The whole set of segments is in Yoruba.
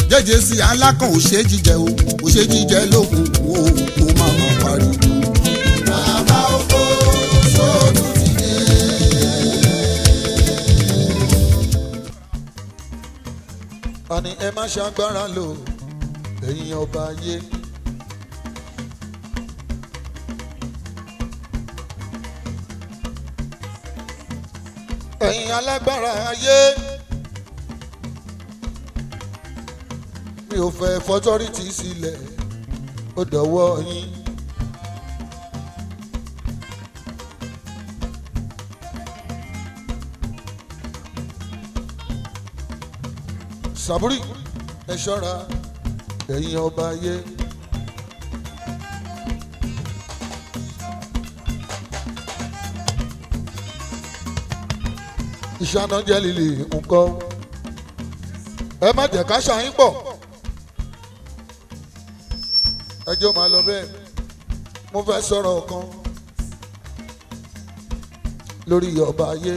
jẹ́jẹ́ sí alákàn ò ṣe jíjẹ o ò ṣe jíjẹ lókun o kò má má parí. bàbá oko sóòtú ti dé. àní ẹ má ṣàgbára lò ẹ̀yin ọba ayé. ẹ̀yin alágbára ayé. mi ò fẹ́ fọ́tọ́rìtì sílẹ̀ ó dọ̀wọ́ yín. sàbúrì ẹ ṣọ́ra ẹ̀yin ọba ayé. ìṣáná jẹ́ lílì nǹkan ẹ má jẹ́ ká ṣàyín pọ̀ ẹjọ́ máa lọ bẹ́ẹ̀. mo fẹ́ sọ̀rọ̀ kan lórí ọba ayé.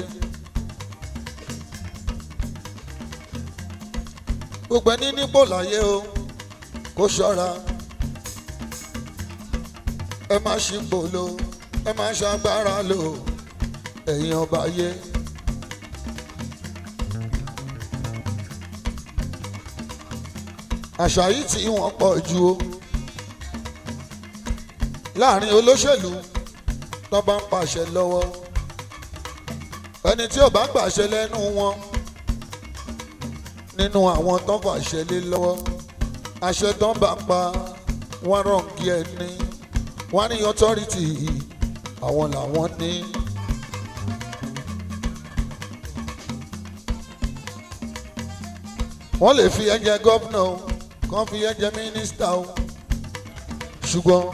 gbogbo ẹni nípò láyé o kó ṣọ́ra ẹ má ṣípò lò ẹ má ṣàgbára lò ẹ̀yin ọba ayé. àṣà yìí tí wọ́n pọ̀ jù o láàrin olóṣèlú tó bá ń pàṣẹ lọ́wọ́ ẹni tí ò bá gbàṣẹ lẹ́nu wọn nínú àwọn tó fàṣẹ lé lọ́wọ́ àṣẹ tó ń bá pa wọ́n rọ̀ǹgì ẹni wọ́n ní authority àwọn làwọn ní. wọ́n lè fi ẹ̀jẹ̀ gọ́vnà o kàn fi ẹ̀jẹ̀ mínísítà o ṣùgbọ́n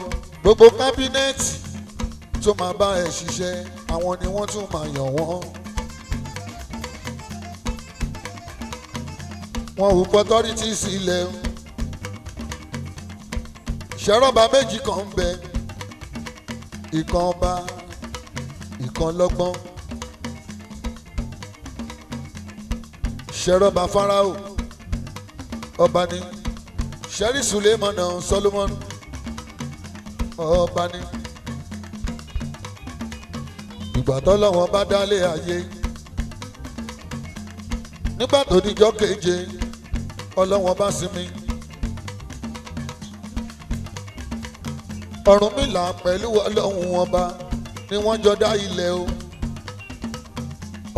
gbogbo kábínẹ́ẹ̀tì tó máa bá ẹ ṣiṣẹ́ àwọn ni wọ́n tún máa yàn wọ́n. wọn ò pọ́tọ́rìtì sílẹ̀ o. ṣẹ́rọ̀bà méjì kan ń bẹ ìkan ọba ìkan lọ́gbọ́n. ṣẹ́rọ̀bà Fáráò ọba ni ṣẹ́rí Sulemana Solomon ọba ni. ìgbà tọ́lọ́wọ́n bá dálé ayé nígbà tó dijọ́ keje ọlọ́wọ́n bá sinmi. Ọ̀rúnmìlà pẹ̀lú ọlọ́run ọba ni wọ́n jọ dá ilẹ̀ o.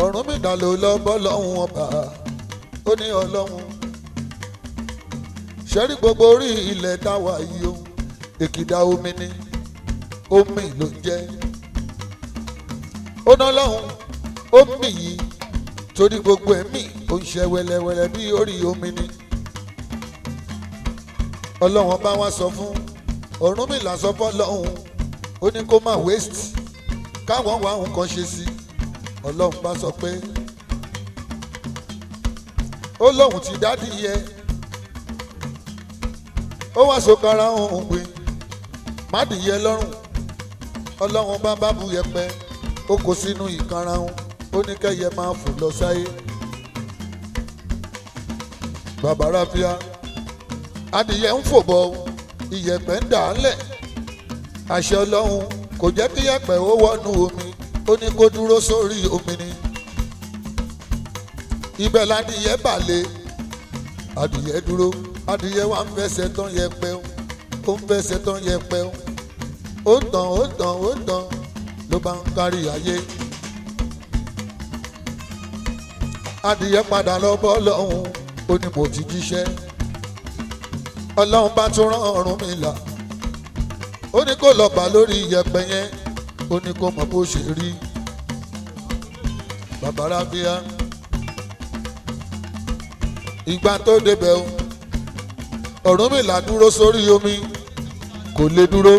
Ọ̀rúnmìlà ló lọ bọ́ lọ́hùn ọba ó ní ọlọ́run ṣẹ́rí gbogbo orí ilẹ̀ táwa yìí o èkìdá omi ni omi ló ń jẹ́. ó ná lọ́hùn omi yìí torí gbogbo ẹ̀mí ó ń ṣe wẹ́lẹ́wẹ́lẹ́ bí orí omi ni. ọlọ́run bá wá sọ fún Ọ̀rúnmìlà sọ fún ọlọ́run ó ní kó má waste káwọn wá nǹkan ṣe sí. ọlọ́run bá sọ pé ó lóhùn ti dádì yẹ ó wá sókara òun pé má dìyẹ lọ́rùn. ọlọ́run bá bu yẹpẹ ó kó sínú ìkarahun ó ní kẹ́yẹ máa fò lọ sáyé. bàbá ráfíà adìyẹ ń fò bọ̀ ìyẹ̀pẹ̀ ń dà á lẹ̀. àṣẹ ọlọ́run kò jẹ́ kí yẹ̀pẹ̀ ó wọnú omi ó ní kó dúró sórí omi ni. ibẹ̀ ládìyẹ balẹ̀ adìyẹ dúró adìyẹ wa ń fẹsẹ̀ tán yẹ̀pẹ̀ ó ń fẹsẹ̀ tán yẹ̀pẹ̀ ó ń tàn ó ń tàn ó ń tàn ló bá ń kárí ayé. adìyẹ padà lọ bọ́ lọ́hùn ó ní mo ti jíṣẹ́. ọlọ́run bá tún rán Ọ̀rúnmìlà ó ní kó lọ bá lórí iyẹ̀pẹ̀ yẹn ó ní kó mọ̀ bó ṣe rí. bàbá ráfíà ìgbà tó débẹ̀ o Ọ̀rúnmìlà dúró sórí omi kò lè dúró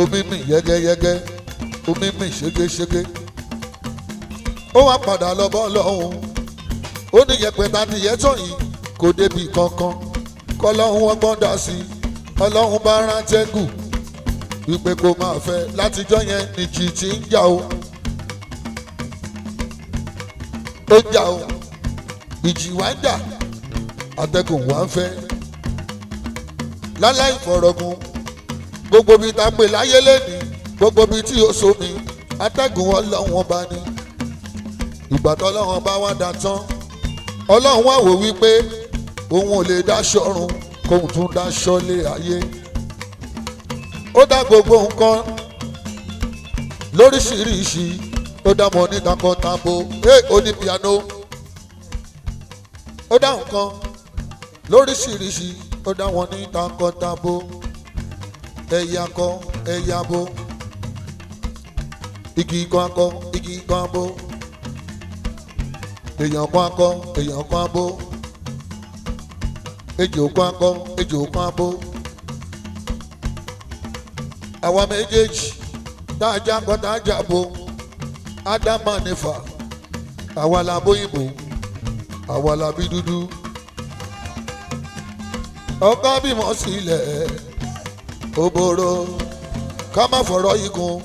omi mì yẹ́gẹ́yẹ́gẹ́ omi mì ṣégeṣége. ó wá padà lọ bọ́ lọ́hùn ó ní yẹ̀pẹ̀ tadìyẹ tán yìí kò débi kankan kọ́lọ́hún ọgbọ́n dá sí i. ọlọ́hun bá rántẹ́gù wípé kó máa fẹ́ látijọ́ yẹn nìjì tí ń jà o. ó jà o ìjì wá ń jà atẹ́gùn wá ń fẹ́ láláì fọ̀rọ̀gùn gbogbo bíi ta pè láyé lẹ́nìí gbogbo bíi tí ó so mi atẹ́gùn ọlọ́run ọba ni ìgbà tọ́lọ́run ọba wá dá tán ọlọ́run wá wò wípé òun ò lè dáṣọ ọ̀run kóun tún dáṣọ lé ayé ó dá gbogbo nǹkan lóríṣiríṣi ó dá mọ ní takọtabo ó ní piano ó dá nǹkan lóríṣiríṣi ó dá wọn ní takọtabo ẹ̀yà kọ ẹ̀yà bo igi kan akọ igi kan abo èèyàn kan akọ èèyàn kan abo ejò kan akọ ejò kan abo àwa méjèèjì dájà kọ dájà bo ádámà nífà àwa la bóyìnbó àwa la bí dúdú ọkọ bímọ sílẹ̀ òbòrò ká má fọ̀rọ̀ yìí kún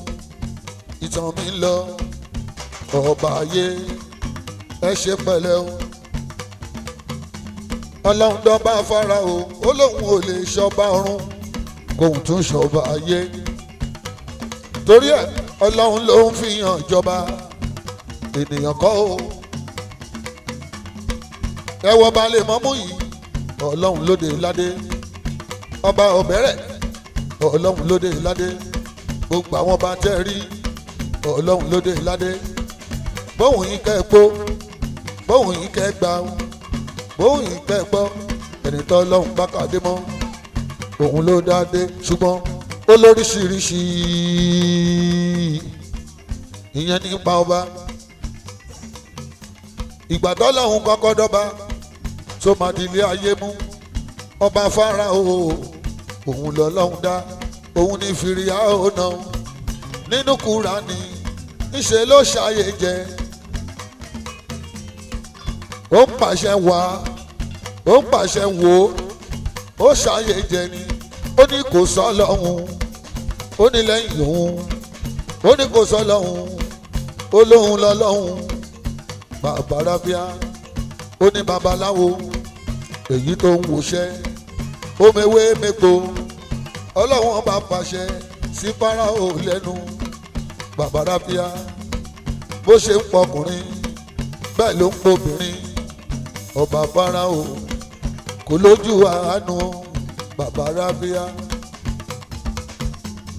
ìtàn mi ń lọ ọba ayé ẹ ṣe pẹ̀lẹ́ o ọlọ́run dọ́ba Fáráò ó lóun ò lè ṣọba ọ̀run kóun tún ṣọba ayé torí ẹ̀ ọlọ́run ló ń fi hàn jọba ènìyàn kọ́ o ẹ wọ balẹ̀ mọ́mú yìí ọlọ́run lóde ládé ọba ọ̀bẹ̀rẹ̀ ọlọ́run lóde ládé gbogbo àwọn bá tẹ́ rí ọlọ́run lóde ládé bóun yín kẹ́ pó bóun yín kẹ́ gbà bóun yín kẹ́ gbọ́ ẹni tó ọlọ́run bá kàdé mọ́ òun ló dáadé ṣùgbọ́n ó lóríṣiríṣi ìyẹn nípa ọba ìgbà tó ọlọ́run kọ́kọ́ dọ́ba tó máa di ilé ayé mú ọba Fáráò òun lọ́lọ́run dá òun ní Fíráò náà nínú Kùránì níṣe ló ṣàyè jẹ ó ń pàṣẹ wá ó ń pàṣẹ wò ó ṣàyè jẹ ni ó ní kò sọ lọ́hùn ó ní lẹ́yìn òun ó ní kò sọ lọ́hùn ó lóhùn lọ́lọ́hùn bàbá rábíà ó ní babaláwo èyí tó ń wòṣẹ́ ó mewé mẹ́po ọlọ́wọ́n bá pàṣẹ sí Fáráò lẹ́nu bàbá rábíà bó ṣe ń pọkùnrin bẹ́ẹ̀ ló ń pọbìnrin ọba Fáráò kò lójú àánú bàbá rábíà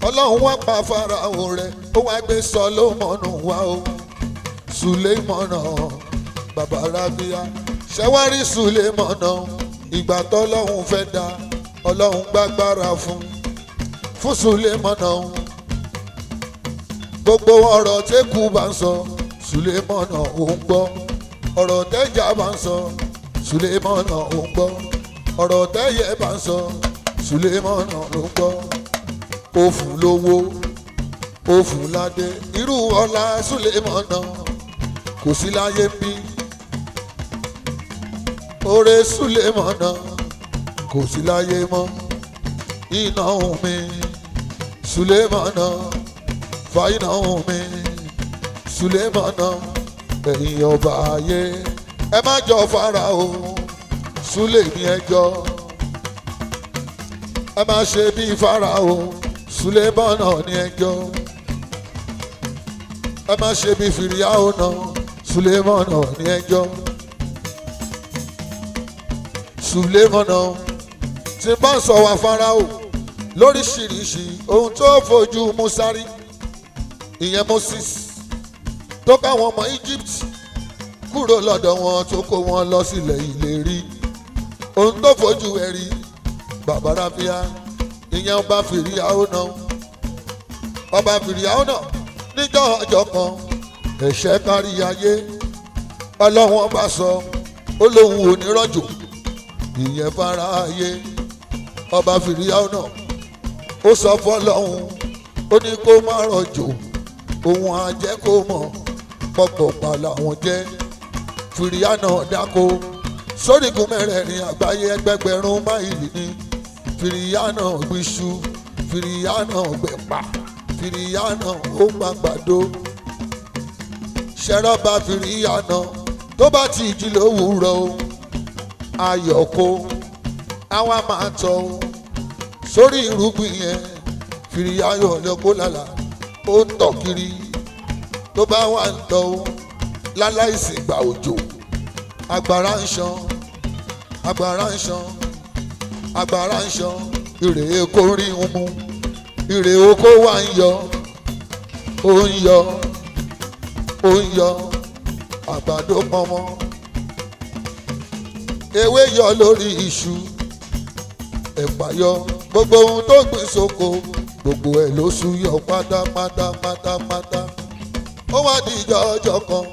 ọlọ́run wá pa Fáráò rẹ̀ ó wá gbé Sólómọ́nù wá o Sùlẹ́mọ́nà bàbá rábíà ṣẹ́wárí Sùlẹ́mọ́nà ìgbà tọ́lọ́run fẹ́ dá ọlọ́run gbàgbára fún Sùlẹ́mọ́nà gbogbo ọ̀rọ̀ tẹ́kù bá ń sọ Sùlẹ́mọ́nà ò ń gbọ́ ọ̀rọ̀ tẹ́jà bá ń sọ Sùlẹ́mọ́nà ò ń gbọ́ ọ̀rọ̀ tẹ́yẹ bá ń sọ Sùlẹ́mọ́nà ló ń gbọ́ ó fún lówó ó fún ládé irú ọlá Sùlẹ́mọ́nà kò sí láyé ń bí oore Sùlẹ́mọ́nà kò sí láyé mọ́ iná mi Sùlẹ́mọ́nà fàyínà mi Sùlẹ́mọ́nà ẹ̀yin ọba ayé ẹ má jọ Fáráò Sùlẹ́ ní ẹjọ́ ẹ má ṣe bí Fáráò Sùlẹ́mọ́nà ní ẹjọ́ ẹ má ṣe bí Fíráò náà Sùlẹ́mọ́nà ní ẹjọ́ Sùlẹ́mọ́nà tí bá ń sọ wá Fáráò lóríṣiríṣi ohun tó fojú Músà rí ìyẹn Moses tó káwọn ọmọ Egypt kúrò lọ́dọ̀ wọn tó kó wọn lọ sílẹ̀ ìlérí ohun tó fojú ẹ̀ rí bàbá rábíà ìyẹn ọba Fíráò náà ọba Fíráò náà níjọ́ ọjọ́ kan ẹ̀ṣẹ̀ kárí ayé ọlọ́run ọba sọ ó lóun ò ní rọ̀jò ìyẹn fara ayé ọba Fíráò náà ó sọ fọ́lọ́run ó ní kó má rọ̀jò òun á jẹ́ kó mọ̀ pọ̀pọ̀ pa làwọn jẹ́ Fíráò náà dáko sórígun mẹ́rẹ̀ẹ̀rin àgbáyé ẹgbẹgbẹ̀rún máìlì ní Fíráò náà gbìṣú Fíráò náà gbẹ̀pà Fíráò náà ó gbàgbàdo ṣẹrọba Fíráò náà tó bá ti jí lówùúrọ̀ o ayọ̀kó àwa máa tọ̀ o sórí irúgbìn yẹn fìrìyàyọ̀ lẹ́kọ́ lálá ó ń tọ̀ kiri tó bá wà ń tọ́ ó láláìsí ìgbà òjò agbára ń ṣan agbára ń ṣan agbára ń ṣan ìrè èkó rí ń mú ìrè oko wà ń yọ ó ń yọ ó ń yọ àgbàdo pọnmọ ewé yọ lórí iṣu ẹ̀pà yọ gbogbo ohun tó gbìn sóko gbogbo ẹ̀ ló ṣú yọ pátápátá pátápátá ó wá di ọjọ́ kan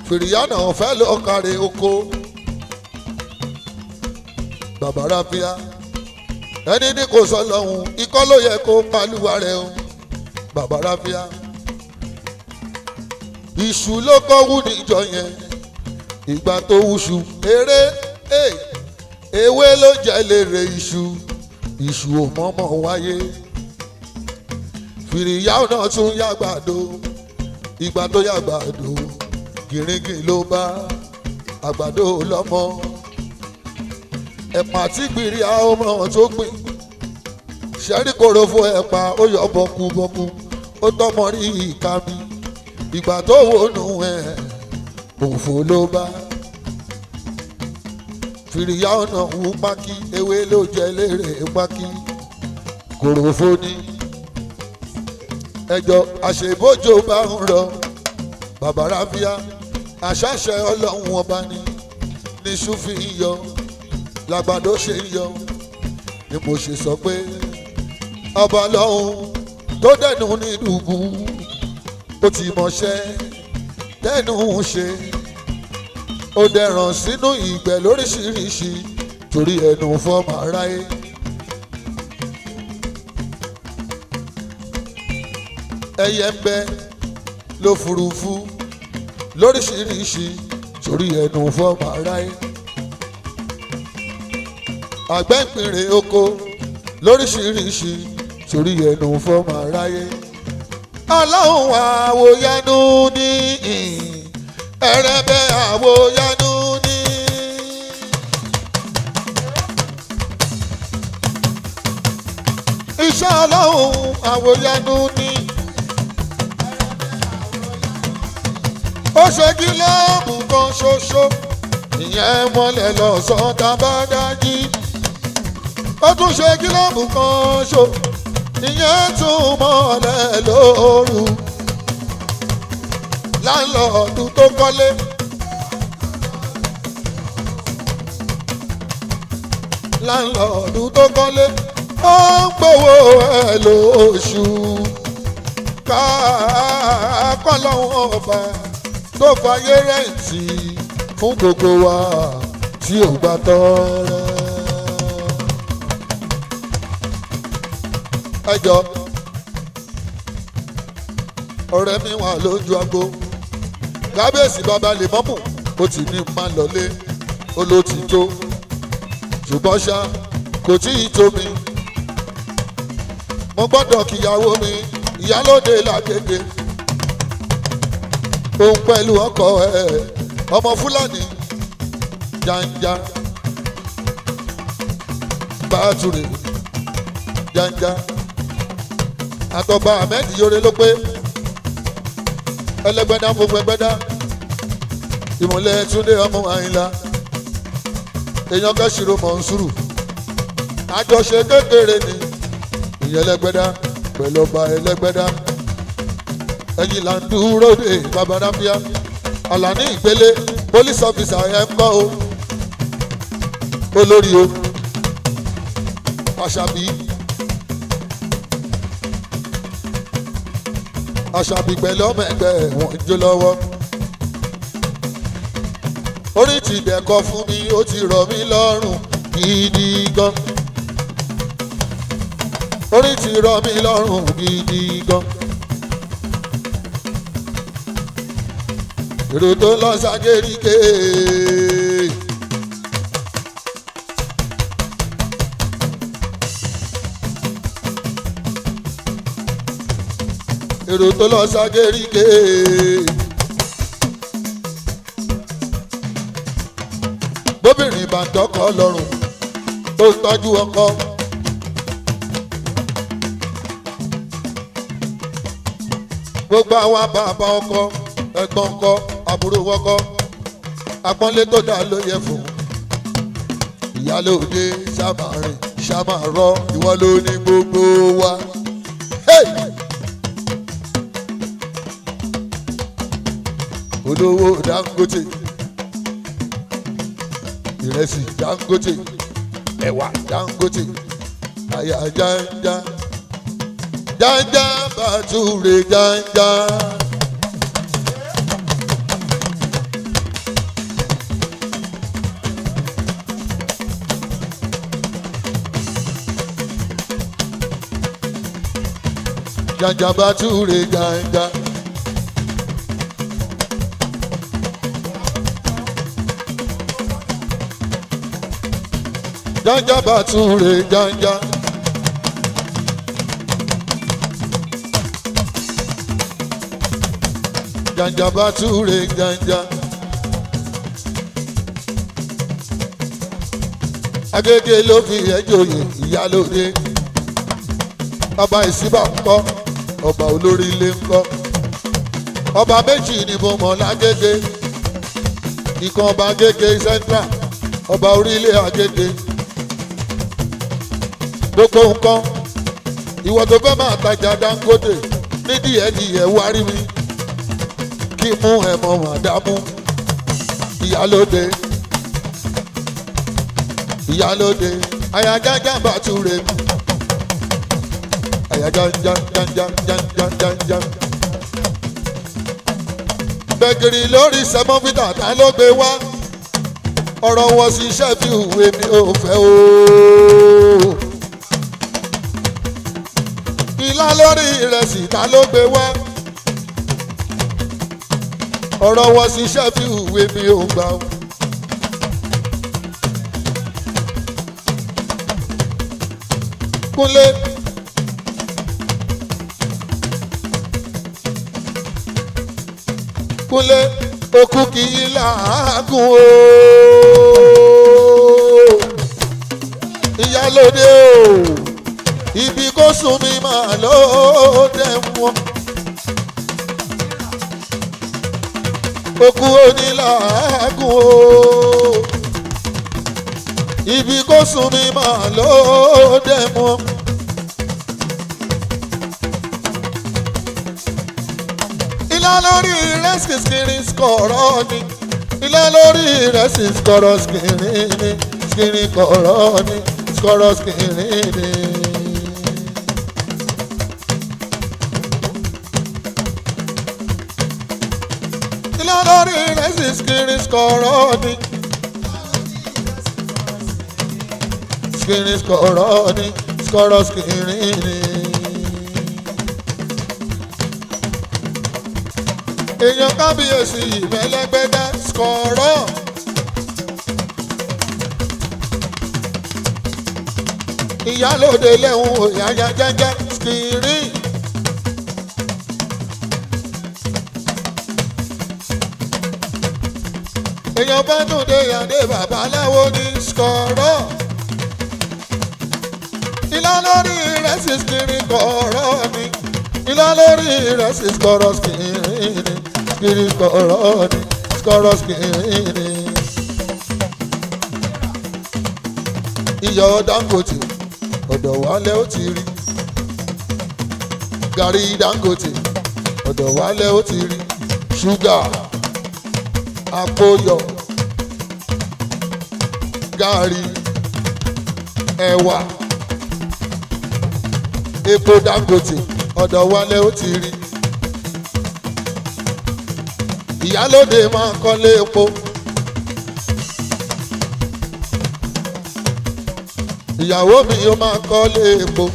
fìrìyànà fẹ́ lọ kárẹ̀ oko bàbá ráfíà ẹni ní kò sọ lọ́hùn ikọ́ ló yẹ kó pálúwa rẹ̀ o bàbá ráfíà iṣu ló kọ́ wú níjọ yẹn ìgbà tó wúṣu eré ewé ló jẹ́ lérè iṣu iṣu ò mọ́mọ́ wáyé fìrìyànà tún yàgbàdo ìgbà tó yàgbàdo gìrìgìrì ló bá àgbàdo lọ́mọ ẹ̀pà tí gbìrì àwọn ọmọ tó gbìn ṣẹ́rí korofo ẹ̀pà ó yọ bọ́kúbọ́kú ó tọ́mọ rí ìka mi ìgbà tó wọnú ẹ̀ òfò ló bá fìrìyànà wú pákí ewé ló jẹ lérè pákí korofo ní ẹjọ́ àṣebójò bá ń rọ bàbá ráfíà àṣàṣẹ ọlọ́run ọba ni níṣu fi ń yọ lágbàdo ṣe ń yọ ni mo ṣe sọ pé ọba lọ́hùn tó dẹnu ní dùbù ó ti mọṣẹ́ tẹnu ń ṣe ó dẹ̀ràn sínú ìgbẹ́ lóríṣiríṣi torí ẹnu fọ́ọ̀mù aráyé. ẹyẹ ń bẹ lófurufú lóríṣiríṣi torí ẹnu fọ́ọ̀mù aráyé. àgbẹ̀ ń pìnrè oko lóríṣiríṣi torí ẹnu fọ́ọ̀mù aráyé. ọlọ́run àwòyanu ní ẹrẹ̀bẹ̀ àwòyanu ní. iṣẹ́ ọlọ́run àwòyanu ní. ó ṣe gílọ́ọ̀bù kan ṣoṣo ìyẹn mọ́lẹ̀ lọ́sàn-án tá a bá dájí. ó tún ṣe gílọ́ọ̀bù kan ṣo ìyẹn tún mọ́lẹ̀ lóru. láńlọ́ọ̀dù tó kọ́lé láńlọ́ọ̀dù tó kọ́lé ó ń gbowó ẹ̀ lóṣù káàkọ́ lọ́wọ́ ọba tó fayé rẹ̀ǹtì fún gbogbo wa tí ò gbà tọrẹ. ẹjọ́ ọ̀rẹ́ mi wà lójú agbo kábíyèsí bàbá lè mọ́mù ó ti ní máa lọlé ó ló ti tó ṣùgbọ́n ṣá kò tí ì tó mi mo gbọ́dọ̀ kíyàwó mi ìyálóde làgègè òun pẹ̀lú ọkọ ẹ̀ ọmọ fúlàní janja bàtúrè janja àtọ̀bà ahmed yore ló pé ẹlẹgbẹdá fún gbẹgbẹdá ìmùlẹ̀ túndé ọmọ àyìnlá èèyàn kẹsìrò mọ̀nsúrù àjọṣe kékeré ni ìyẹn ẹlẹgbẹdá pẹ̀lú ọba ẹlẹgbẹdá ẹ̀yìn là ń dúró de bàbá ráfíà àlàní ìgbélé police officer ẹ̀ ń kọ́ o olórí o àṣàbí pẹ̀lú ọmọ ẹgbẹ́ wọn ń jó lọ́wọ́. orí ti dẹ̀kọ́ fún mi ó ti rọ̀ mí lọ́rùn gidi gan. orí ti rọ̀ mí lọ́rùn gidi gan. èrò tó lọ ságéríkè. èrò tó lọ ságéríkè. bóbìnrin bá ń tọkọ lọ́rùn tó ń tọ́jú ọkọ gbogbo àwọn bàbá ọkọ ẹ̀gbọ́n ọkọ àbúrò ọkọ àpọ́nlé tó dá ló yẹ fún ìyálóde ṣàmàrìn ṣàmàrọ ìwọ ló ní gbogbo wa. olówó Dangote ìrẹsì Dangote ẹ̀wà Dangote àyà janja janja bàtúrè janja. Janja bàtúrè janja. Janja bàtúrè janja. Janja bàtúrè janja. Agége ló fi ẹjọ́yè ìyálóde. Ọba ìsíbà ń kọ́, ọba olórí ilé ń kọ́. Ọba méjì ni mo mọ̀ lágége. Ìkan ọba Agége Central, ọba orílẹ̀ Agége. Gbogbo nǹkan ìwọ tó fẹ́ máa tajà Dangote ní díẹ̀díẹ̀ wárí mi kí mú ẹ̀mọ́ màdámú ìyálóde ìyálóde àyájájá bàtúrè àyájájájájájájájájá. Gbẹ̀gìrì lórí sẹ́mọ́fítà ta ló gbé wá ọ̀rọ̀ wọn sí Shefiu èmi ò fẹ́ ooo. Ilá lórí ìrẹsì ta ló gbé wá ọ̀rọ̀ wọn sí Shefiu èmi ò gbà ó. Kúnlé Kúnlé okú kì í làágùn o ìyálóde o ibi kó sùn mi máa ló dẹ̀ wọ́n. Okú onílàágùn o ibi kó sùn mi máa ló dẹ̀ wọ́n. Ilá lórí ìrẹsì skiri skọ̀rọ̀ ni ilá lórí ìrẹsì skọ̀rọ̀ skiri ni skiri kọ̀rọ̀ ni skọ̀rọ̀ skiri ni. Ilá lórí ìrẹsì skiri skọ̀rọ̀ ni skiri skọ̀rọ̀ ni skọ̀rọ̀ skiri ni. Èèyàn kábíyèsí ìmẹ̀lẹ́gbẹ̀dá skọ̀rọ̀. Ìyálóde lẹ́hùn òyàyà jẹ́jẹ́ skiri. Èèyàn bá tún dé yàdé babaláwo ní skọ̀rọ̀. Ilá lórí ìrẹsì skiri kọ̀ọ̀rọ̀ ni. Ilá lórí ìrẹsì skọ̀rọ̀ skiri ni. Skiri kọ̀ọ̀rọ̀ ni skọ̀rọ̀ skiri ni. Iyọ̀ Dangote ọ̀dọ̀ wálé ó ti rí. Gàrí Dangote ọ̀dọ̀ wálé ó ti rí. Ṣúgà àpòyọ̀ gàrí ẹ̀wà epo Dangote ọ̀dọ̀ wálé ó ti rí. Ìyálóde máa kọ́lé epo. Ìyàwó mi ó máa kọ́lé epo.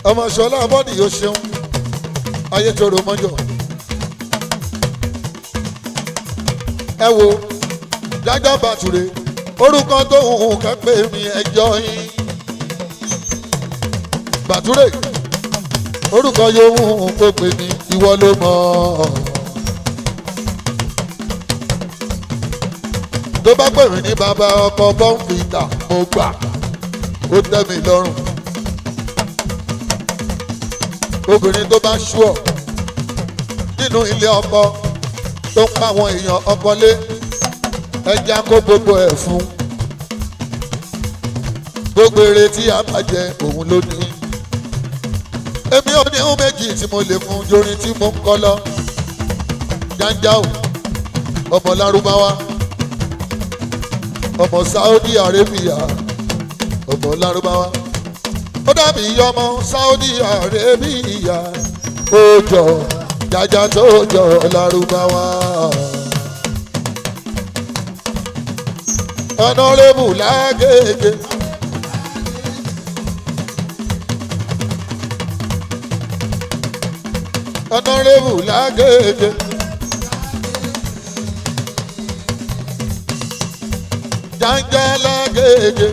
Ọmọ Ṣọlá bọ́dì yóò ṣeun ayé toro mọ́jọ. Ẹ wo Jájá Bàtúrè orúkọ tó hùn kẹ́pẹ́ mi ẹjọ́ yín. Bàtúrè orúkọ yòówù kó pè mí ìwọ ló mọ̀. tó bá pè mí ní bàbá ọkọ bọ́ǹfìtà mo gbà ó tẹ́ mi lọ́rùn. obìnrin tó bá ṣúọ̀ nínú ilé ọkọ tó ń pa àwọn èèyàn ọkọ lé ẹja kó gbogbo ẹ̀ fún. gbogbo èrè tí a bá jẹ òun ló ní. èmi ò ní ohun méjì tí mo lè fún jorin tí mo ń kọ lọ. Janjao ọmọ Lárúbáwá ọmọ Saudi Arabia ọmọ Lárúbáwá ó dàbí ọmọ Saudi Arabia ó jọ Jaja tó jọ Lárúbáwá. ọ̀nàrẹ́bù lágége. ọ̀nàrẹ́bù lágége. Janja lágége.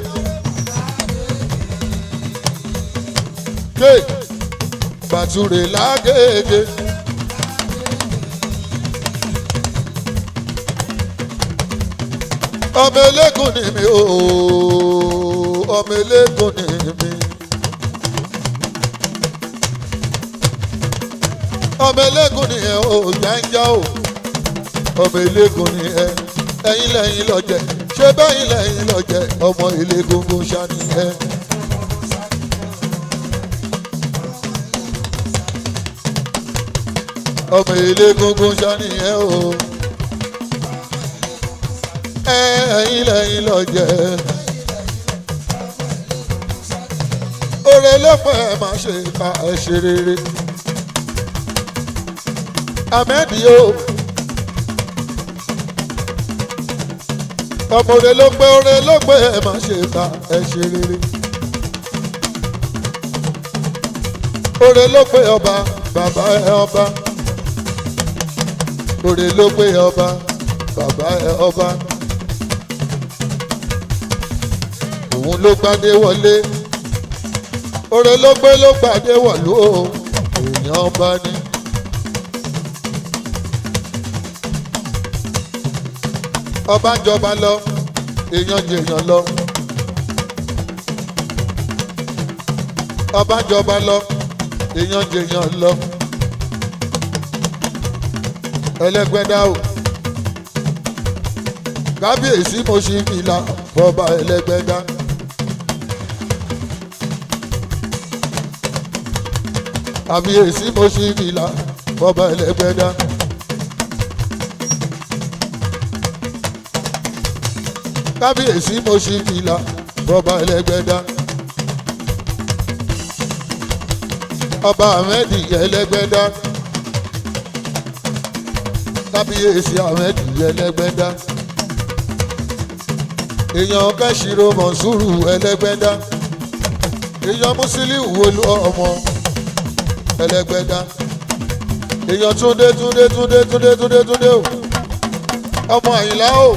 Bàtúrè lágége. ọmọ eléégún ni mi ooo ọmọ eléégún ni mi. ọmọ eléégún ni ẹ o Janjao ọmọ eléégún ni ẹ ẹ̀yin lẹ́yìn lọ́jẹ̀ ṣé bẹ́yìn lẹ́yìn lọ́jẹ̀ ọmọ eléégún ṣáni ẹ. ọmọ eléégún ṣáni ẹ o ẹ̀yin lẹ́yìn lọ́jẹ̀. oore lọ́pọ̀ ẹ̀ máa ṣe ká ẹ ṣe rere. Ahmed yóò ọmọ oore ló pé ẹ̀ máa ṣe ká ẹ ṣe rere. oore ló pé ọba bàbá ẹ ọba. oore ló pé ọba bàbá ẹ ọba. òun ló gbadé wọlé oore ló gbadé wọ̀lú o èèyàn ọba ni. ọba ń jọba lọ èèyàn jèèyàn lọ. ọba ń jọba lọ èèyàn jèèyàn lọ. Ẹlẹ́gbẹ́dá o kábíyèsí mo ṣí fìlà fọba Ẹlẹ́gbẹ́dá. kábíyèsí mo ṣí fìlà fọba Ẹlẹ́gbẹ́dá. kábíyèsí mo ṣí fìlà fọba Ẹlẹ́gbẹ́dá. ọba Ahmed Ẹlẹ́gbẹ́dá. kábíyèsí Ahmed Ẹlẹ́gbẹ́dá. èèyàn Kẹ́sìrò Mọ̀nsúrù Ẹlẹ́gbẹ́dá. èèyàn Musiliu Olú ọmọ Ẹlẹ́gbẹ́dá. èèyàn Túndé o ọmọ Àyìnlá o.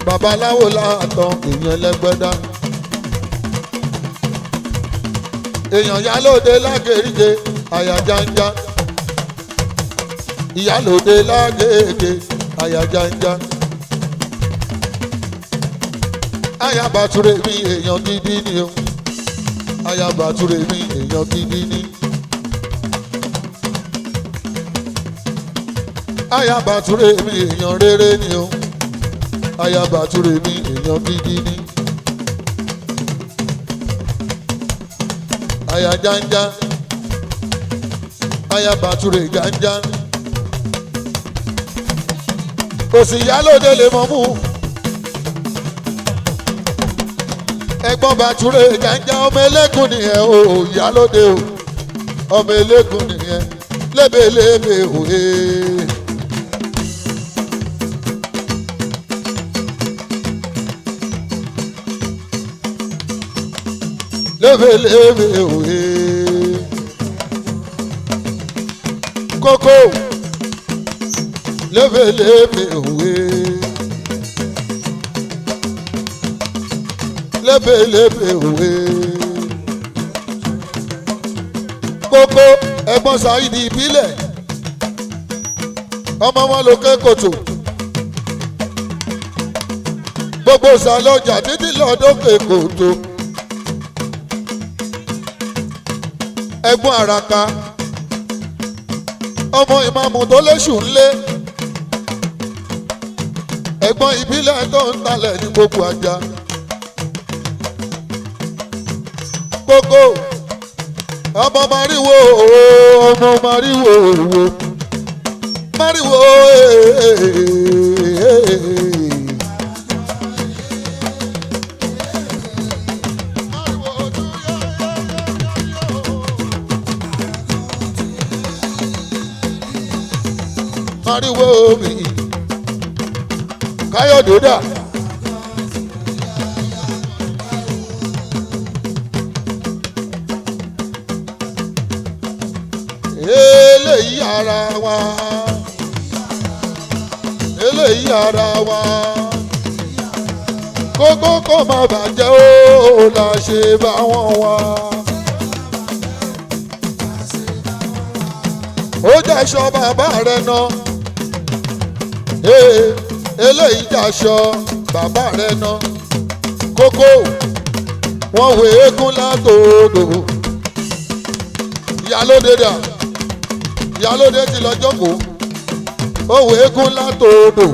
babaláwo láàtọ̀ èèyàn Ẹlẹ́gbẹ́dá. èèyàn Ìyálóde lágèrèjè àyà Janja. Ìyálóde lágègè àyà Janja. àyà Bàtúrè mi èèyàn gidi ni o. àyà Bàtúrè mi èèyàn gidi ni. àyà Bàtúrè mi èèyàn rere ni o. àyà Bàtúrè mi èèyàn gidi ni. àyà Janja àyà Bàtúrè Janja. òsì Ìyálóde lè mọ̀ mú. ẹ̀gbọ́n Bàtúrè Janja ọmọ eléégún nìyẹn o Ìyálóde o ọmọ eléégún nìyẹn lébèlébè òye. lébèlébè òye. kókó lébèlébè òye. lébèlébè òwe. Gbogbo ẹ̀gbọ́n Saidi ìbílẹ̀ ọmọ wọn lókè kòtò. Gbogbo sàlọ́jà títí lọ́dọ́kè kòtò. Ẹ̀gbọ́n àràkà ọmọ ìmáàmù tó léṣù ńlé. Ẹ̀gbọ́n ìbílẹ̀ tó ń talẹ̀ ní gbogbo ajá. Gbogbo ọmọ mariwo ọmọ mariwo mariwo mariwo mi Káyọ̀dé dà. Eléyìí ara wa, eléyìí ara wa, kókó kó má bàjẹ́ ó la ṣe bá wọn wá. Ó jẹ́ṣọ bàbá rẹ̀ náà, eléyìí jẹ́ṣọ bàbá rẹ̀ náà, kókó wọ́n wé eégún látòdò. Ìyálóde dà. Ìyálóde ti lọ jókòó òwe eégún látòdò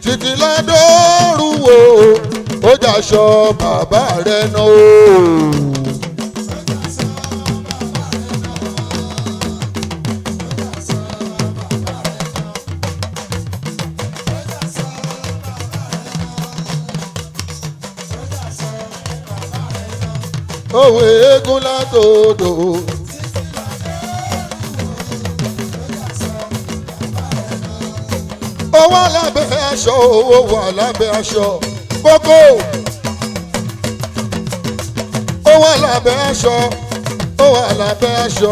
títí ládòrú wo ó jàṣọ bàbá rẹ̀ náà o. Òwe eégún látòdò. Ó wà lábẹ́ aṣọ, ó wà lábẹ́ aṣọ, kókó. Ó wà lábẹ́ aṣọ, ó wà lábẹ́ aṣọ.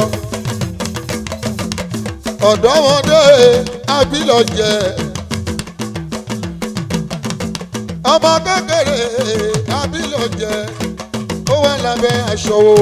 Ọ̀dọ́mọdé abilọ̀jẹ̀, ọmọ kékeré abilọ̀jẹ̀, ó wà lábẹ́ aṣọ o.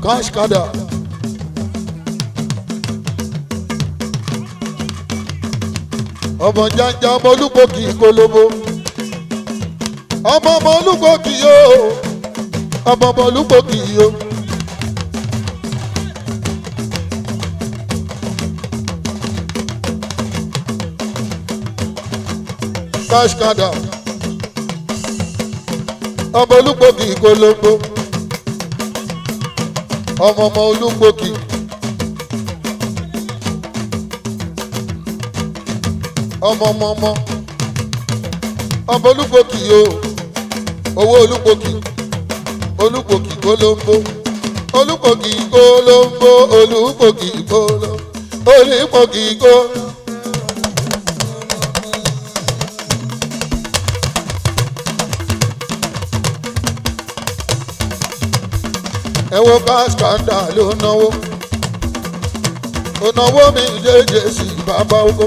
Kashkada. Ọmọ janja ọmọ olúgbòkì kólóbó. Ọmọ olúgbòkì yóò. Ọmọ olúgbòkì yóò. Kashkada. Ọmọ olúgbòkì kólóbó. Ọmọ olúgbòkì. Ọmọ olúgbòkì o. Owó olúgbòkì. Olúgbòkì kólóńbó. Olúgbòkì kólóńbó. Olúgbòkì kólóńbó. Olúgbòkì kólóńbó. Ẹ wo Kashkada ló náwó. Ó náwó mi jẹ́jẹ́ sí bàbá oko.